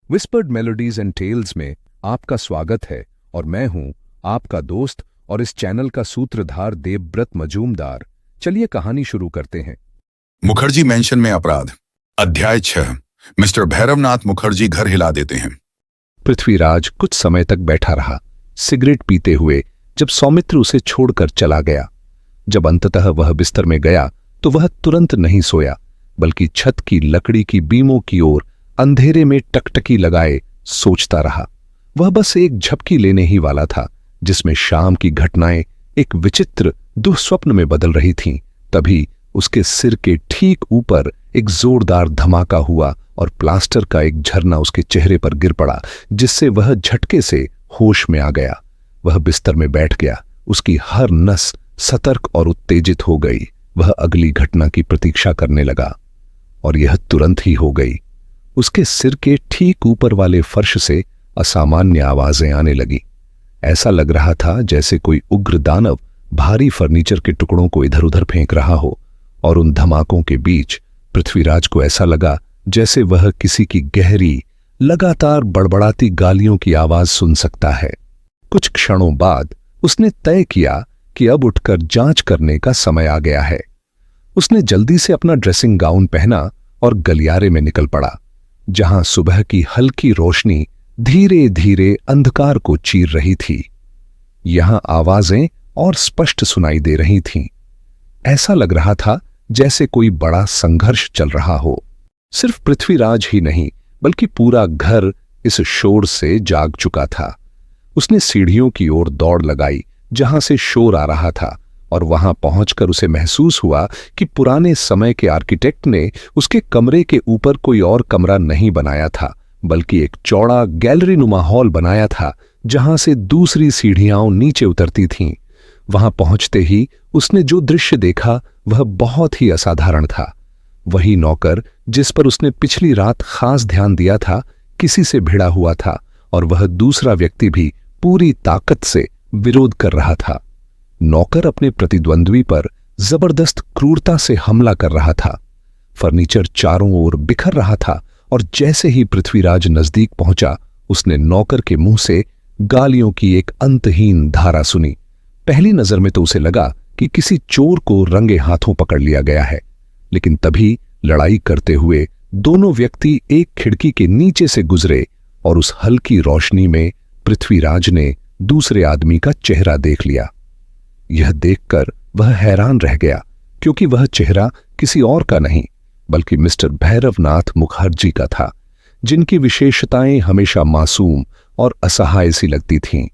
Whispered melodies and tales में आपका स्वागत है और मैं हूं आपका दोस्त और इस चैनल का सूत्रधार देवव्रत मजूमदार। चलिए कहानी शुरू करते हैं। मुखर्जी मेंशन में अपराध, अध्याय 6। मिस्टर भैरवनाथ मुखर्जी घर हिला देते हैं। पृथ्वीराज कुछ समय तक बैठा रहा, सिगरेट पीते हुए, जब सौमित्र उसे छोड़कर चला गया। जब अंततः वह बिस्तर में गया तो वह तुरंत नहीं सोया, बल्कि छत की लकड़ी की बीमों की ओर अंधेरे में टकटकी लगाए सोचता रहा। वह बस एक झपकी लेने ही वाला था, जिसमें शाम की घटनाएं एक विचित्र दुःस्वप्न में बदल रही थीं। तभी उसके सिर के ठीक ऊपर एक जोरदार धमाका हुआ और प्लास्टर का एक झरना उसके चेहरे पर गिर पड़ा, जिससे वह झटके से होश में आ गया। वह बिस्तर में बैठ गया, उसकी हर नस सतर्क और उत्तेजित हो गई। वह अगली घटना की प्रतीक्षा करने लगा और यह तुरंत ही हो गई। उसके सिर के ठीक ऊपर वाले फर्श से असामान्य आवाजें आने लगी। ऐसा लग रहा था जैसे कोई उग्र दानव भारी फर्नीचर के टुकड़ों को इधर उधर फेंक रहा हो, और उन धमाकों के बीच पृथ्वीराज को ऐसा लगा जैसे वह किसी की गहरी, लगातार बड़बड़ाती गालियों की आवाज सुन सकता है। कुछ क्षणों बाद उसने तय किया कि अब उठकर जांच करने का समय आ गया है। उसने जल्दी से अपना ड्रेसिंग गाउन पहना और गलियारे में निकल पड़ा, जहां सुबह की हल्की रोशनी धीरे धीरे अंधकार को चीर रही थी। यहां आवाजें और स्पष्ट सुनाई दे रही थीं। ऐसा लग रहा था जैसे कोई बड़ा संघर्ष चल रहा हो। सिर्फ पृथ्वीराज ही नहीं, बल्कि पूरा घर इस शोर से जाग चुका था। उसने सीढ़ियों की ओर दौड़ लगाई जहां से शोर आ रहा था, और वहां पहुंचकर उसे महसूस हुआ कि पुराने समय के आर्किटेक्ट ने उसके कमरे के ऊपर कोई और कमरा नहीं बनाया था, बल्कि एक चौड़ा गैलरी नुमा हॉल बनाया था, जहां से दूसरी सीढ़ियां नीचे उतरती थीं। वहां पहुंचते ही उसने जो दृश्य देखा वह बहुत ही असाधारण था। वही नौकर जिस पर उसने पिछली रात खास ध्यान दिया था, किसी से भिड़ा हुआ था, और वह दूसरा व्यक्ति भी पूरी ताकत से विरोध कर रहा था। नौकर अपने प्रतिद्वंद्वी पर जबरदस्त क्रूरता से हमला कर रहा था। फर्नीचर चारों ओर बिखर रहा था, और जैसे ही पृथ्वीराज नजदीक पहुंचा, उसने नौकर के मुंह से गालियों की एक अंतहीन धारा सुनी। पहली नजर में तो उसे लगा कि किसी चोर को रंगे हाथों पकड़ लिया गया है, लेकिन तभी लड़ाई करते हुए दोनों व्यक्ति एक खिड़की के नीचे से गुजरे, और उस हल्की रोशनी में पृथ्वीराज ने दूसरे आदमी का चेहरा देख लिया। यह देखकर वह हैरान रह गया, क्योंकि वह चेहरा किसी और का नहीं, बल्कि मिस्टर भैरवनाथ मुखर्जी का था, जिनकी विशेषताएं हमेशा मासूम और असहाय सी लगती थीं।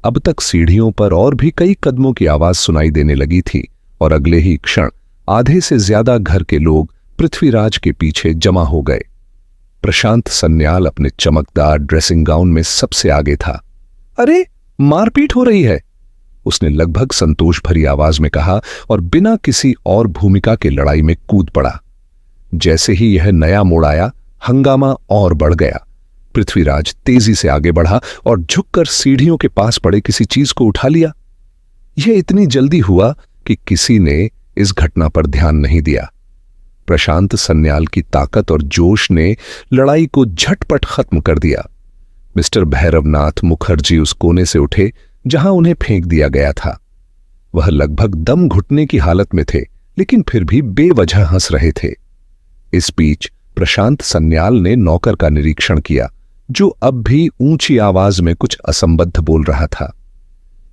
अब तक सीढ़ियों पर और भी कई कदमों की आवाज सुनाई देने लगी थी, और अगले ही क्षण आधे से ज्यादा घर के लोग पृथ्वीराज के पीछे जमा हो गए। प्रशांत सन्याल अपने चमकदार ड्रेसिंग गाउन में सबसे आगे था। अरे, मारपीट हो रही है, उसने लगभग संतोष भरी आवाज में कहा, और बिना किसी और भूमिका के लड़ाई में कूद पड़ा। जैसे ही यह नया मोड़ आया, हंगामा और बढ़ गया। पृथ्वीराज तेजी से आगे बढ़ा और झुककर सीढ़ियों के पास पड़े किसी चीज को उठा लिया। यह इतनी जल्दी हुआ कि किसी ने इस घटना पर ध्यान नहीं दिया। प्रशांत सन्याल की ताकत और जोश ने लड़ाई को झटपट खत्म कर दिया। मिस्टर भैरवनाथ मुखर्जी उस कोने से उठे जहां उन्हें फेंक दिया गया था। वह लगभग दम घुटने की हालत में थे, लेकिन फिर भी बेवजह हंस रहे थे। इस बीच प्रशांत सन्याल ने नौकर का निरीक्षण किया, जो अब भी ऊंची आवाज में कुछ असंबद्ध बोल रहा था।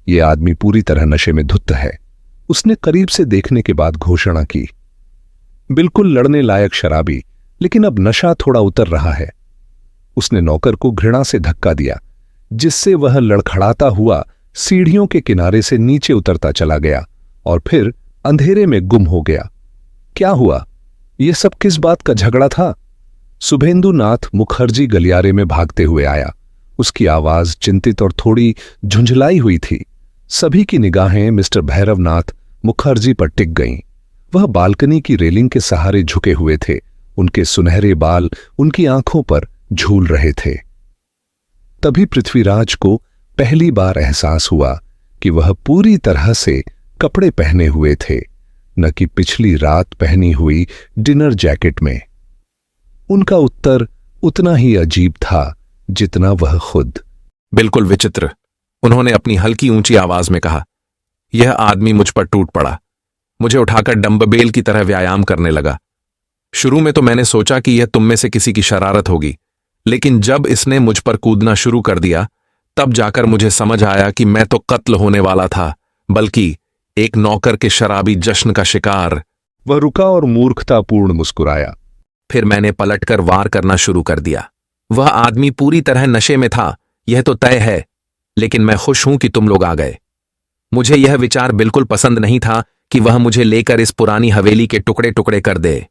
यह आदमी पूरी तरह नशे में धुत है, उसने करीब से देखने के बाद घोषणा की। बिल्कुल लड़ने लायक शराबी, लेकिन अब नशा थोड़ा उतर रहा है। उसने नौकर को घृणा से धक्का दिया, जिससे वह लड़खड़ाता हुआ सीढ़ियों के किनारे से नीचे उतरता चला गया और फिर अंधेरे में गुम हो गया। क्या हुआ? यह सब किस बात का झगड़ा था? शुभेंदुनाथ मुखर्जी गलियारे में भागते हुए आया। उसकी आवाज चिंतित और थोड़ी झुंझलाई हुई थी। सभी की निगाहें मिस्टर भैरवनाथ मुखर्जी पर टिक गईं। वह बालकनी की रेलिंग के सहारे झुके हुए थे। उनके सुनहरे बाल उनकी आंखों पर झूल रहे थे। तभी पृथ्वीराज को पहली बार एहसास हुआ कि वह पूरी तरह से कपड़े पहने हुए थे, न कि पिछली रात पहनी हुई डिनर जैकेट में। उनका उत्तर उतना ही अजीब था जितना वह खुद। बिल्कुल विचित्र, उन्होंने अपनी हल्की ऊंची आवाज में कहा। यह आदमी मुझ पर टूट पड़ा, मुझे उठाकर डंबबेल की तरह व्यायाम करने लगा। शुरू में तो मैंने सोचा कि यह तुम में से किसी की शरारत होगी, लेकिन जब इसने मुझ पर कूदना शुरू कर दिया तब जाकर मुझे समझ आया कि मैं तो कत्ल होने वाला था, बल्कि एक नौकर के शराबी जश्न का शिकार। वह रुका और मूर्खतापूर्ण मुस्कुराया। फिर मैंने पलटकर वार करना शुरू कर दिया। वह आदमी पूरी तरह नशे में था, यह तो तय है, लेकिन मैं खुश हूं कि तुम लोग आ गए। मुझे यह विचार बिल्कुल पसंद नहीं था कि वह मुझे लेकर इस पुरानी हवेली के टुकड़े टुकड़े कर दे।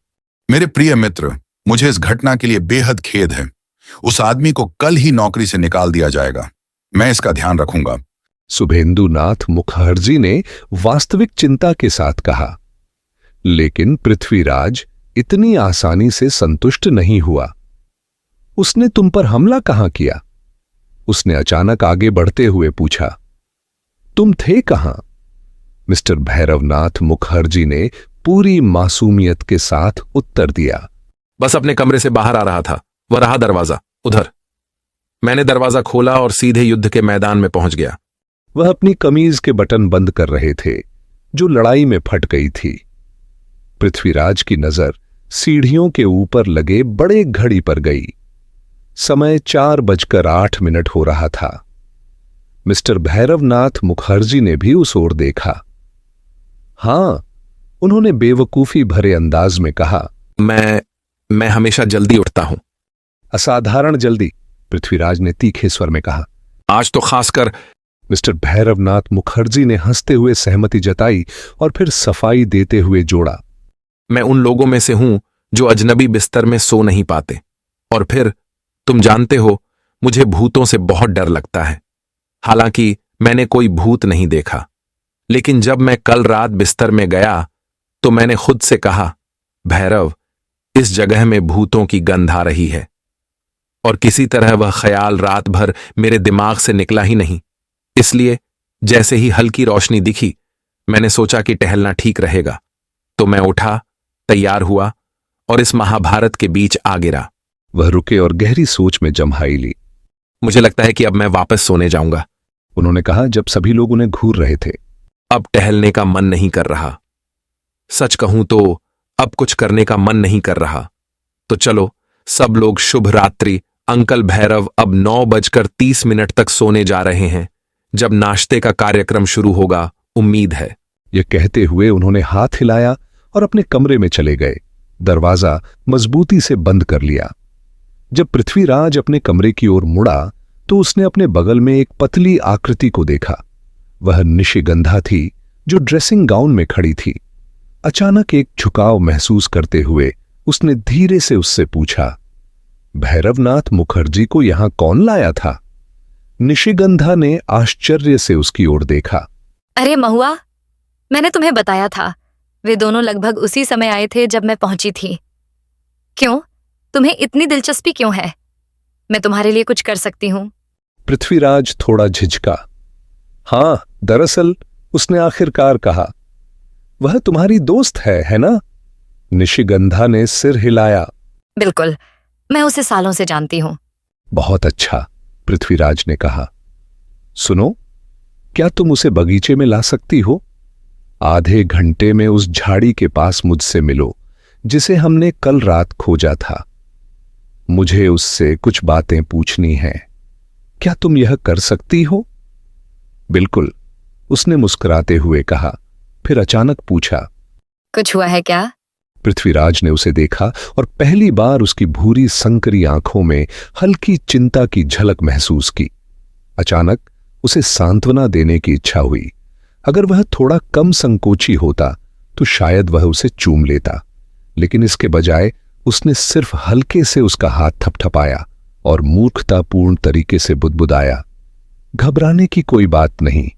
मेरे प्रिय मित्र, मुझे इस घटना के लिए बेहद खेद है। उस आदमी को कल ही नौकरी से निकाल दिया जाएगा। मैं इसका ध्यान रखूंगा। शुभेंदुनाथ मुखर्जी ने वास्तविक चिंता के साथ कहा। लेकिन पृथ्वीराज इतनी आसानी से संतुष्ट नहीं हुआ। उसने तुम पर हमला कहां किया? उसने अचानक आगे बढ़ते हुए पूछा। तुम थे कहां? मिस्टर भैरवनाथ मुखर्जी ने पूरी मासूमियत के साथ उत्तर दिया। बस अपने कमरे से बाहर आ रहा था, वह रहा दरवाजा उधर। मैंने दरवाजा खोला और सीधे युद्ध के मैदान में पहुंच गया। वह अपनी कमीज के बटन बंद कर रहे थे जो लड़ाई में फट गई थी। पृथ्वीराज की नजर सीढ़ियों के ऊपर लगे बड़े घड़ी पर गई। समय 4:08 हो रहा था। मिस्टर भैरवनाथ मुखर्जी ने भी उस ओर देखा। हां, उन्होंने बेवकूफी भरे अंदाज में कहा। मैं हमेशा जल्दी उठता हूं। असाधारण जल्दी, पृथ्वीराज ने तीखे स्वर में कहा। आज तो खासकर। मिस्टर भैरवनाथ मुखर्जी ने हंसते हुए सहमति जताई और फिर सफाई देते हुए जोड़ा। मैं उन लोगों में से हूं जो अजनबी बिस्तर में सो नहीं पाते। और फिर तुम जानते हो, मुझे भूतों से बहुत डर लगता है। हालांकि मैंने कोई भूत नहीं देखा, लेकिन जब मैं कल रात बिस्तर में गया तो मैंने खुद से कहा, भैरव, इस जगह में भूतों की गंध आ रही है। और किसी तरह वह ख्याल रात भर मेरे दिमाग से निकला ही नहीं। इसलिए जैसे ही हल्की रोशनी दिखी, मैंने सोचा कि टहलना ठीक रहेगा। तो मैं उठा, तैयार हुआ और इस महाभारत के बीच आ गिरा। वह रुके और गहरी सोच में जम्हाई ली। मुझे लगता है कि अब मैं वापस सोने जाऊंगा, उन्होंने कहा जब सभी लोग उन्हें घूर रहे थे। अब टहलने का मन नहीं कर रहा। सच कहूं तो अब कुछ करने का मन नहीं कर रहा। तो चलो सब लोग शुभ रात्रि। अंकल भैरव अब 9:30 तक सोने जा रहे हैं। जब नाश्ते का कार्यक्रम शुरू होगा, उम्मीद है। यह कहते हुए उन्होंने हाथ हिलाया और अपने कमरे में चले गए। दरवाजा मजबूती से बंद कर लिया। जब पृथ्वीराज अपने कमरे की ओर मुड़ा तो उसने अपने बगल में एक पतली आकृति को देखा। वह निशिगंधा थी जो ड्रेसिंग गाउन में खड़ी थी। अचानक एक झुकाव महसूस करते हुए उसने धीरे से उससे पूछा, भैरवनाथ मुखर्जी को यहां कौन लाया था? निशिगंधा ने आश्चर्य से उसकी ओर देखा। अरे महुआ, मैंने तुम्हें बताया था, वे दोनों लगभग उसी समय आए थे जब मैं पहुंची थी। क्यों, तुम्हें इतनी दिलचस्पी क्यों है? मैं तुम्हारे लिए कुछ कर सकती हूं। पृथ्वीराज थोड़ा झिझका। हां, दरअसल उसने आखिरकार कहा, वह तुम्हारी दोस्त है ना? निशिगंधा ने सिर हिलाया। बिल्कुल, मैं उसे सालों से जानती हूं। बहुत अच्छा, पृथ्वीराज ने कहा। सुनो, क्या तुम उसे बगीचे में ला सकती हो? आधे घंटे में उस झाड़ी के पास मुझसे मिलो जिसे हमने कल रात खोजा था। मुझे उससे कुछ बातें पूछनी हैं। क्या तुम यह कर सकती हो? बिल्कुल, उसने मुस्कुराते हुए कहा। फिर अचानक पूछा, कुछ हुआ है क्या? पृथ्वीराज ने उसे देखा और पहली बार उसकी भूरी संकरी आंखों में हल्की चिंता की झलक महसूस की। अचानक उसे सांत्वना देने की इच्छा हुई। अगर वह थोड़ा कम संकोची होता तो शायद वह उसे चूम लेता, लेकिन इसके बजाय उसने सिर्फ हल्के से उसका हाथ थपथपाया और मूर्खतापूर्ण तरीके से बुदबुदाया, घबराने की कोई बात नहीं,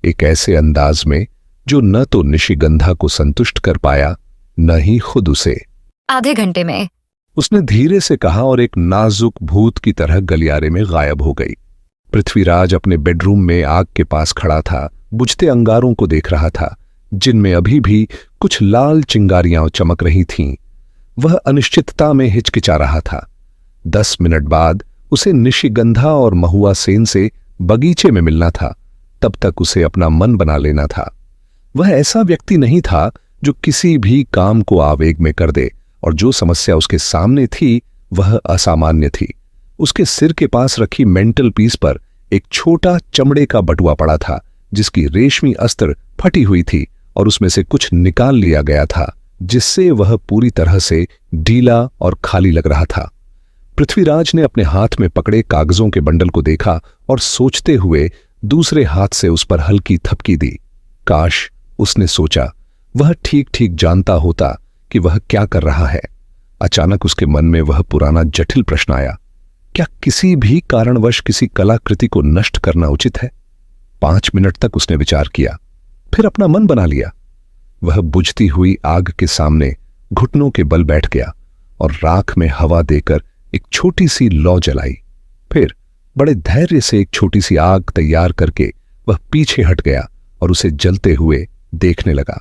एक ऐसे अंदाज में जो न तो निशिगंधा को संतुष्ट कर पाया न ही खुद उसे। आधे घंटे में, उसने धीरे से कहा और एक नाजुक भूत की तरह गलियारे में गायब हो गई। पृथ्वीराज अपने बेडरूम में आग के पास खड़ा था, बुझते अंगारों को देख रहा था जिनमें अभी भी कुछ लाल चिंगारियां चमक रही थीं। वह अनिश्चितता में हिचकिचा रहा था। 10 मिनट बाद उसे निशिगंधा और महुआ सेन से बगीचे में मिलना था। तब तक उसे अपना मन बना लेना था। वह ऐसा व्यक्ति नहीं था जो किसी भी काम को आवेग में कर दे, और जो समस्या उसके सामने थी वह असामान्य थी। उसके सिर के पास रखी मेंटल पीस पर एक छोटा चमड़े का बटुआ पड़ा था, जिसकी रेशमी अस्त्र फटी हुई थी और उसमें से कुछ निकाल लिया गया था, जिससे वह पूरी तरह से ढीला और खाली लग रहा था। पृथ्वीराज ने अपने हाथ में पकड़े कागजों के बंडल को देखा और सोचते हुए दूसरे हाथ से उस पर हल्की थपकी दी। काश, उसने सोचा, वह ठीक ठीक जानता होता कि वह क्या कर रहा है। अचानक उसके मन में वह पुराना जटिल प्रश्न आया, क्या किसी भी कारणवश किसी कलाकृति को नष्ट करना उचित है? 5 मिनट तक उसने विचार किया, फिर अपना मन बना लिया। वह बुझती हुई आग के सामने घुटनों के बल बैठ गया और राख में हवा देकर एक छोटी सी लौ जलाई। फिर बड़े धैर्य से एक छोटी सी आग तैयार करके वह पीछे हट गया और उसे जलते हुए देखने लगा।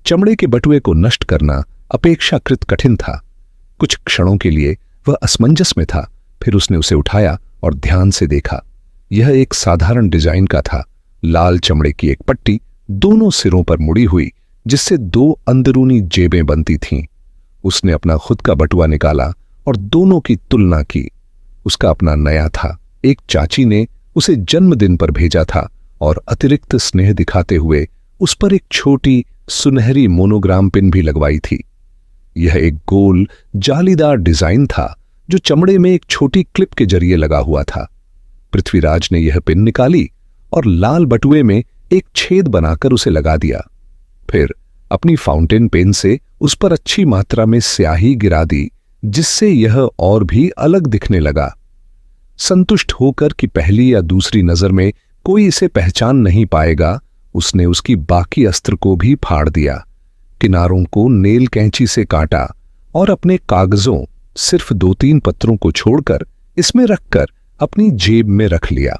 चमड़े के बटुए को नष्ट करना अपेक्षाकृत कठिन था। कुछ क्षणों के लिए वह असमंजस में था, फिर उसने उसे उठाया और ध्यान से देखा। यह एक साधारण डिजाइन का था। लाल चमड़े की एक पट्टी दोनों सिरों पर मुड़ी हुई, जिससे 2 अंदरूनी जेबें बनती थीं। उसने अपना खुद का बटुआ निकाला और दोनों की तुलना की। उसका अपना नया था। एक चाची ने उसे जन्मदिन पर भेजा था और अतिरिक्त स्नेह दिखाते हुए उस पर एक छोटी सुनहरी मोनोग्राम पिन भी लगवाई थी। यह एक गोल जालीदार डिजाइन था जो चमड़े में एक छोटी क्लिप के जरिए लगा हुआ था। पृथ्वीराज ने यह पिन निकाली और लाल बटुए में एक छेद बनाकर उसे लगा दिया। फिर अपनी फाउंटेन पेन से उस पर अच्छी मात्रा में स्याही गिरा दी, जिससे यह और भी अलग दिखने लगा। संतुष्ट होकर कि पहली या दूसरी नजर में कोई इसे पहचान नहीं पाएगा, उसने उसकी बाकी अस्त्र को भी फाड़ दिया, किनारों को नेल कैंची से काटा और अपने कागजों, सिर्फ 2-3 पत्रों को छोड़कर, इसमें रखकर अपनी जेब में रख लिया।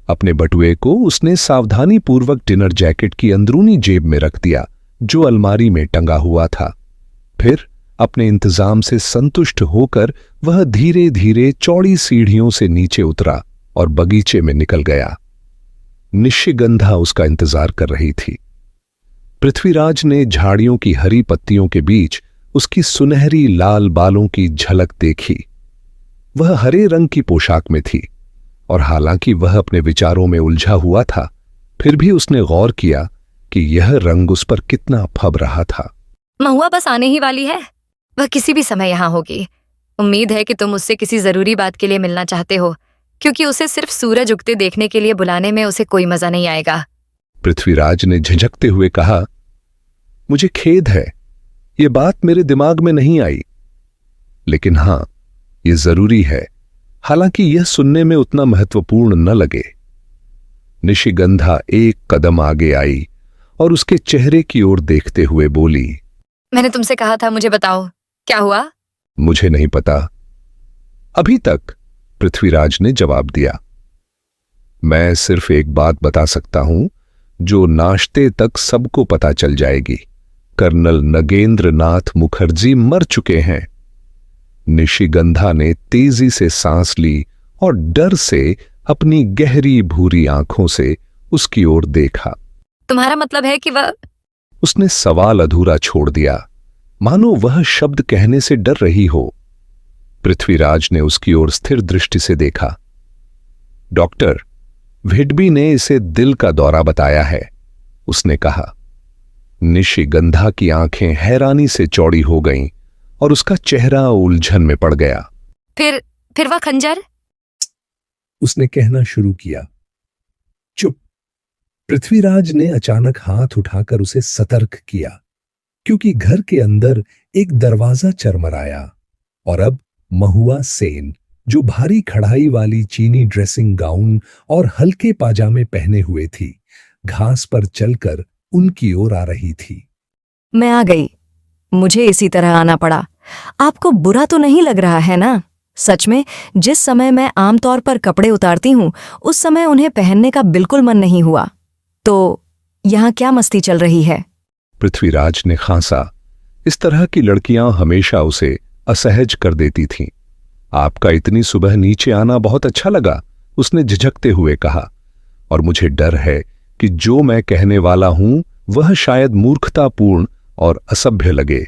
अपने बटुए को उसने सावधानी पूर्वक डिनर जैकेट की अंदरूनी जेब में रख दिया, जो अलमारी में टंगा हुआ था। फिर अपने इंतजाम से संतुष्ट होकर वह धीरे धीरे चौड़ी सीढ़ियों से नीचे उतरा और बगीचे में निकल गया। निशिगंधा उसका इंतजार कर रही थी। पृथ्वीराज ने झाड़ियों की हरी पत्तियों के बीच उसकी सुनहरी लाल बालों की झलक देखी। वह हरे रंग की पोशाक में थी और हालांकि वह अपने विचारों में उलझा हुआ था, फिर भी उसने गौर किया कि यह रंग उस पर कितना फब रहा था। महुआ बस आने ही वाली है। वह किसी भी समय यहाँ होगी। उम्मीद है कि तुम उससे किसी जरूरी बात के लिए मिलना चाहते हो, क्योंकि उसे सिर्फ सूरज उगते देखने के लिए बुलाने में उसे कोई मजा नहीं आएगा। पृथ्वीराज ने झिझकते हुए कहा, मुझे खेद है, यह बात मेरे दिमाग में नहीं आई, लेकिन हां, यह जरूरी है, हालांकि यह सुनने में उतना महत्वपूर्ण न लगे। निशिगंधा एक कदम आगे आई और उसके चेहरे की ओर देखते हुए बोली, मैंने तुमसे कहा था, मुझे बताओ क्या हुआ? मुझे नहीं पता अभी तक, पृथ्वीराज ने जवाब दिया। मैं सिर्फ एक बात बता सकता हूं जो नाश्ते तक सबको पता चल जाएगी। कर्नल नगेंद्र नाथ मुखर्जी मर चुके हैं। निशिगंधा ने तेजी से सांस ली और डर से अपनी गहरी भूरी आंखों से उसकी ओर देखा। तुम्हारा मतलब है कि वह? उसने सवाल अधूरा छोड़ दिया, मानो वह शब्द कहने से डर रही हो। पृथ्वीराज ने उसकी ओर स्थिर दृष्टि से देखा। डॉक्टर भिडबी ने इसे दिल का दौरा बताया है, उसने कहा। निशिगंधा की आंखें हैरानी से चौड़ी हो गईं और उसका चेहरा उलझन में पड़ गया। फिर वह खंजर? उसने कहना शुरू किया। चुप। पृथ्वीराज ने अचानक हाथ उठाकर उसे सतर्क किया, क्योंकि घर के अंदर एक दरवाजा चरमराया और अब महुआ सेन, जो भारी कढ़ाई वाली चीनी ड्रेसिंग गाउन और हल्के पाजामे पहने हुए थी, घास पर चलकर उनकी ओर आ रही थी। मैं आ गई। मुझे इसी तरह आना पड़ा। आपको बुरा तो नहीं लग रहा है ना? सच में, जिस समय मैं आमतौर पर कपड़े उतारती हूँ, उस समय उन्हें पहनने का बिल्कुल मन नहीं हुआ। तो यहाँ क्या मस्ती चल रही है? पृथ्वीराज ने खांसा। इस तरह की लड़कियां हमेशा उसे असहज कर देती थीं। आपका इतनी सुबह नीचे आना बहुत अच्छा लगा, उसने झिझकते हुए कहा। और मुझे डर है कि जो मैं कहने वाला हूं वह शायद मूर्खतापूर्ण और असभ्य लगे,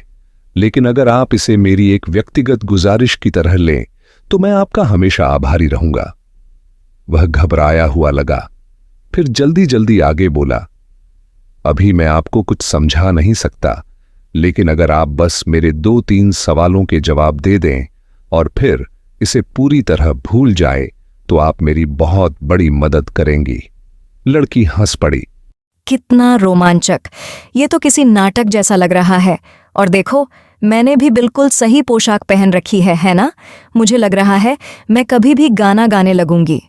लेकिन अगर आप इसे मेरी एक व्यक्तिगत गुजारिश की तरह लें तो मैं आपका हमेशा आभारी रहूंगा। वह घबराया हुआ लगा, फिर जल्दी जल्दी आगे बोला, अभी मैं आपको कुछ समझा नहीं सकता, लेकिन अगर आप बस मेरे 2-3 सवालों के जवाब दे दें और फिर इसे पूरी तरह भूल जाए तो आप मेरी बहुत बड़ी मदद करेंगी। लड़की हंस पड़ी। कितना रोमांचक! ये तो किसी नाटक जैसा लग रहा है। और देखो, मैंने भी बिल्कुल सही पोशाक पहन रखी है ना? मुझे लग रहा है मैं कभी भी गाना गाने लगूंगी।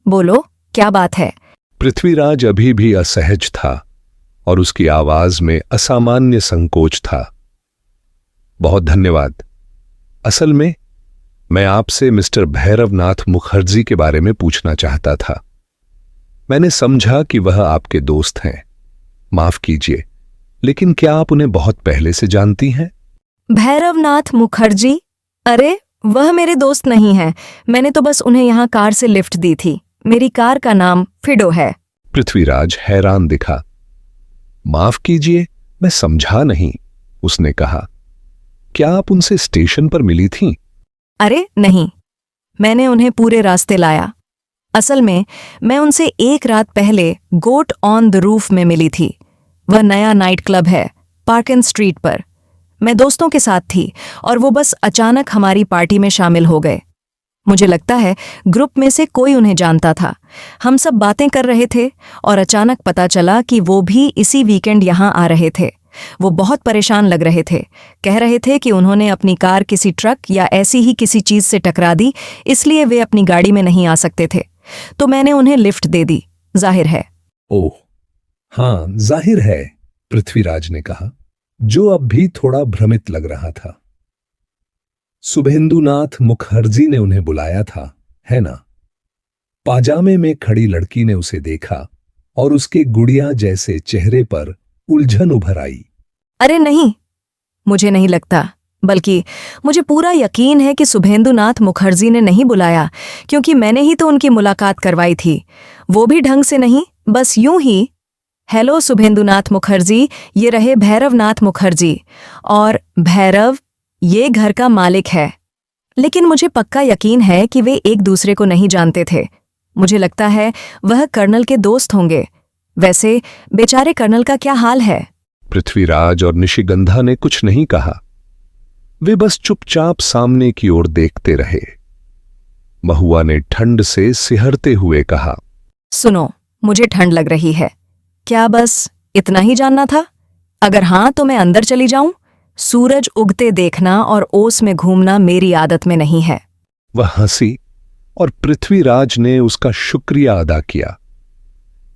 बोलो, क्या बात है? पृथ्वीराज अभी भी असहज था और उसकी आवाज में असामान्य संकोच था। बहुत धन्यवाद। असल में मैं आपसे मिस्टर भैरवनाथ मुखर्जी के बारे में पूछना चाहता था। मैंने समझा कि वह आपके दोस्त हैं। माफ कीजिए, लेकिन क्या आप उन्हें बहुत पहले से जानती हैं? भैरवनाथ मुखर्जी? अरे, वह मेरे दोस्त नहीं हैं। मैंने तो बस उन्हें यहाँ कार से लिफ्ट दी थी। मेरी कार का नाम फिडो है। पृथ्वीराज हैरान दिखा। माफ कीजिए, मैं समझा नहीं, उसने कहा। क्या आप उनसे स्टेशन पर मिली थीं? अरे नहीं, मैंने उन्हें पूरे रास्ते लाया। असल में मैं उनसे एक रात पहले गोट ऑन द रूफ में मिली थी। वह नया नाइट क्लब है, पार्किन स्ट्रीट पर। मैं दोस्तों के साथ थी और वो बस अचानक हमारी पार्टी में शामिल हो गए। मुझे लगता है ग्रुप में से कोई उन्हें जानता था। हम सब बातें कर रहे थे और अचानक पता चला कि वो भी इसी वीकेंड यहाँ आ रहे थे। वो बहुत परेशान लग रहे थे। कह रहे थे कि उन्होंने अपनी कार किसी ट्रक या ऐसी ही किसी चीज से टकरा दी, इसलिए वे अपनी गाड़ी में नहीं आ सकते थे। तो मैंने उन्हें लिफ्ट दे दी। जाहिर है। ओह हाँ, जाहिर है, पृथ्वीराज ने कहा, जो अब भी थोड़ा भ्रमित लग रहा था। शुभेंदुनाथ मुखर्जी ने उन्हें बुलाया था, है ना? पाजामे में खड़ी लड़की ने उसे देखा और उसके गुड़िया जैसे चेहरे पर उलझन उभर आई। अरे नहीं, मुझे नहीं लगता। बल्कि मुझे पूरा यकीन है कि शुभेंदुनाथ मुखर्जी ने नहीं बुलाया, क्योंकि मैंने ही तो उनकी मुलाकात करवाई थी। वो भी ढंग से नहीं, बस यूं ही। हेलो शुभेंदुनाथ मुखर्जी, ये रहे भैरवनाथ मुखर्जी। और भैरव ये घर का मालिक है। लेकिन मुझे पक्का यकीन है कि वे एक दूसरे को नहीं जानते थे। मुझे लगता है वह कर्नल के दोस्त होंगे। वैसे बेचारे कर्नल का क्या हाल है? पृथ्वीराज और निशिगंधा ने कुछ नहीं कहा। वे बस चुपचाप सामने की ओर देखते रहे। महुआ ने ठंड से सिहरते हुए कहा, सुनो, मुझे ठंड लग रही है। क्या बस इतना ही जानना था? अगर हाँ तो मैं अंदर चली जाऊं? सूरज उगते देखना और ओस में घूमना मेरी आदत में नहीं है। वह हंसी और पृथ्वीराज ने उसका शुक्रिया अदा किया।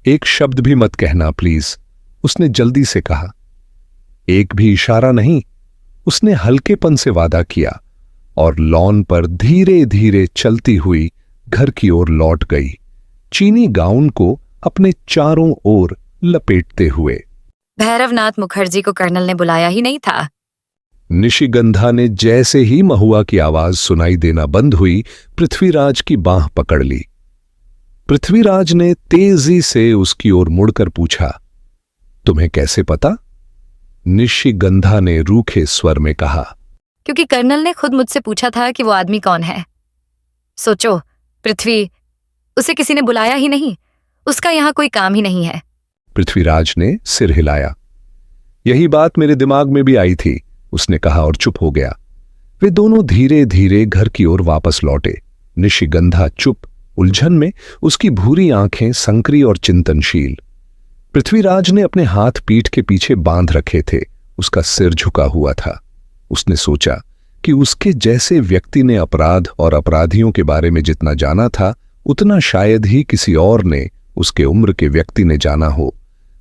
एक शब्द भी मत कहना प्लीज, उसने जल्दी से कहा। एक भी इशारा नहीं, उसने हल्केपन से वादा किया और लॉन पर धीरे धीरे चलती हुई घर की ओर लौट गई, चीनी गाउन को अपने चारों ओर लपेटते हुए। भैरवनाथ मुखर्जी को कर्नल ने बुलाया ही नहीं था। निशिगंधा ने जैसे ही महुआ की आवाज सुनाई देना बंद हुई, पृथ्वीराज की बांह पकड़ ली। पृथ्वीराज ने तेजी से उसकी ओर मुड़कर पूछा, तुम्हें कैसे पता? निशिगंधा ने रूखे स्वर में कहा, क्योंकि कर्नल ने खुद मुझसे पूछा था कि वो आदमी कौन है। सोचो पृथ्वी, उसे किसी ने बुलाया ही नहीं, उसका यहां कोई काम ही नहीं है। पृथ्वीराज ने सिर हिलाया। यही बात मेरे दिमाग में भी आई थी, उसने कहा और चुप हो गया। वे दोनों धीरे धीरे घर की ओर वापस लौटे। निशिगंधा चुप, उलझन में, उसकी भूरी आंखें संकरी और चिंतनशील। पृथ्वीराज ने अपने हाथ पीठ के पीछे बांध रखे थे, उसका सिर झुका हुआ था। उसने सोचा कि उसके जैसे व्यक्ति ने अपराध और अपराधियों के बारे में जितना जाना था, उतना शायद ही किसी और ने, उसके उम्र के व्यक्ति ने जाना हो।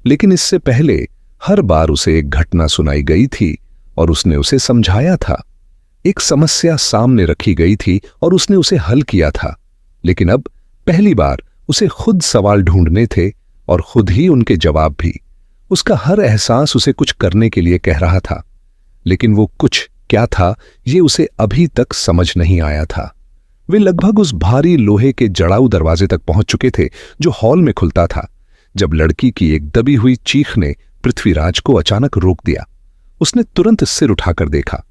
लेकिन इससे पहले हर बार उसे एक घटना सुनाई गई थी और उसने उसे समझाया था। एक समस्या सामने रखी गई थी और उसने उसे हल किया था। लेकिन अब पहली बार उसे खुद सवाल ढूंढने थे और खुद ही उनके जवाब भी। उसका हर एहसास उसे कुछ करने के लिए कह रहा था, लेकिन वो कुछ क्या था ये उसे अभी तक समझ नहीं आया था। वे लगभग उस भारी लोहे के जड़ाऊ दरवाजे तक पहुंच चुके थे जो हॉल में खुलता था, जब लड़की की एक दबी हुई चीख ने पृथ्वीराज को अचानक रोक दिया। उसने तुरंत सिर उठाकर देखा।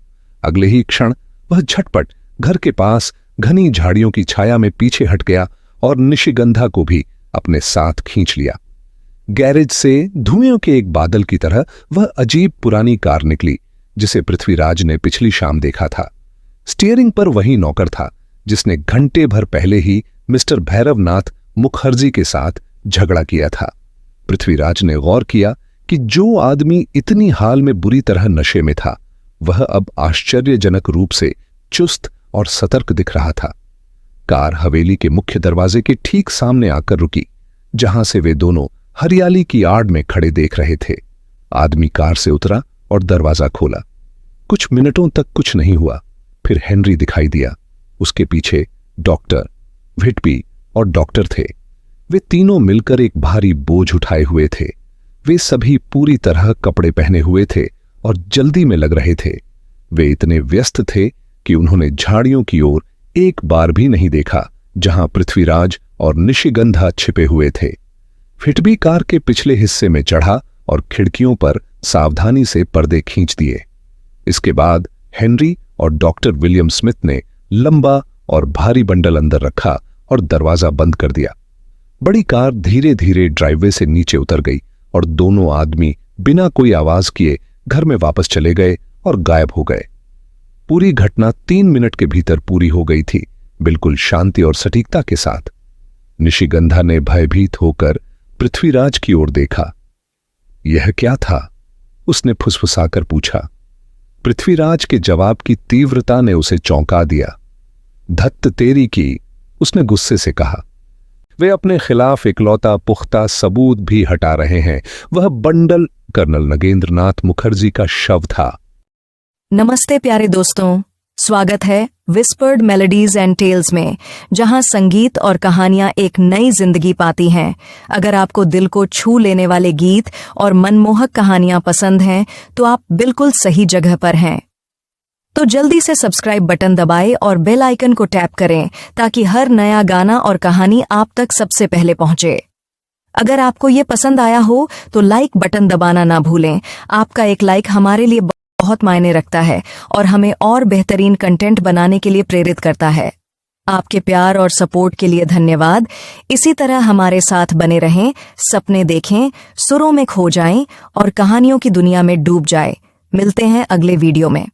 अगले ही क्षण वह झटपट घर के पास घनी झाड़ियों की छाया में पीछे हट गया और निशिगंधा को भी अपने साथ खींच लिया। गैरेज से धुएं के एक बादल की तरह वह अजीब पुरानी कार निकली जिसे पृथ्वीराज ने पिछली शाम देखा था। स्टीयरिंग पर वही नौकर था जिसने घंटे भर पहले ही मिस्टर भैरवनाथ मुखर्जी के साथ झगड़ा किया था। पृथ्वीराज ने गौर किया कि जो आदमी इतनी हाल में बुरी तरह नशे में था वह अब आश्चर्यजनक रूप से चुस्त और सतर्क दिख रहा था। कार हवेली के मुख्य दरवाजे के ठीक सामने आकर रुकी, जहां से वे दोनों हरियाली की आड़ में खड़े देख रहे थे। आदमी कार से उतरा और दरवाजा खोला। कुछ मिनटों तक कुछ नहीं हुआ, फिर हेनरी दिखाई दिया। उसके पीछे डॉक्टर, व्हिटबी और डॉक्टर थे। वे तीनों मिलकर एक भारी बोझ उठाए हुए थे। वे सभी पूरी तरह कपड़े पहने हुए थे और जल्दी में लग रहे थे। वे इतने व्यस्त थे कि उन्होंने झाड़ियों की ओर एक बार भी नहीं देखा जहां पृथ्वीराज और निशिगंधा छिपे हुए थे। व्हिटबी कार के पिछले हिस्से में चढ़ा और खिड़कियों पर सावधानी से पर्दे खींच दिए। इसके बाद हेनरी और डॉक्टर विलियम स्मिथ ने लंबा और भारी बंडल अंदर रखा और दरवाजा बंद कर दिया। बड़ी कार धीरे धीरे ड्राइववे से नीचे उतर गई और दोनों आदमी बिना कोई आवाज किए घर में वापस चले गए और गायब हो गए। पूरी घटना 3 मिनट के भीतर पूरी हो गई थी, बिल्कुल शांति और सटीकता के साथ। निशिगंधा ने भयभीत होकर पृथ्वीराज की ओर देखा। यह क्या था? उसने फुसफुसाकर पूछा। पृथ्वीराज के जवाब की तीव्रता ने उसे चौंका दिया। धत्त तेरी की, उसने गुस्से से कहा। वे अपने खिलाफ इकलौता पुख्ता सबूत भी हटा रहे हैं। वह बंडल कर्नल नगेंद्रनाथ मुखर्जी का शव था। नमस्ते प्यारे दोस्तों, स्वागत है विस्पर्ड मेलोडीज एंड टेल्स में, जहां संगीत और कहानियां एक नई जिंदगी पाती हैं। अगर आपको दिल को छू लेने वाले गीत और मनमोहक कहानियां पसंद हैं तो आप बिल्कुल सही जगह पर हैं। तो जल्दी से सब्सक्राइब बटन दबाएं और बेल आइकन को टैप करें ताकि हर नया गाना और कहानी आप तक सबसे पहले पहुंचे। अगर आपको ये पसंद आया हो तो लाइक बटन दबाना ना भूलें। आपका एक लाइक हमारे लिए बहुत मायने रखता है और हमें और बेहतरीन कंटेंट बनाने के लिए प्रेरित करता है। आपके प्यार और सपोर्ट के लिए धन्यवाद। इसी तरह हमारे साथ बने रहें, सपने देखें, सुरों में खो जाएं और कहानियों की दुनिया में डूब जाएं। मिलते हैं अगले वीडियो में।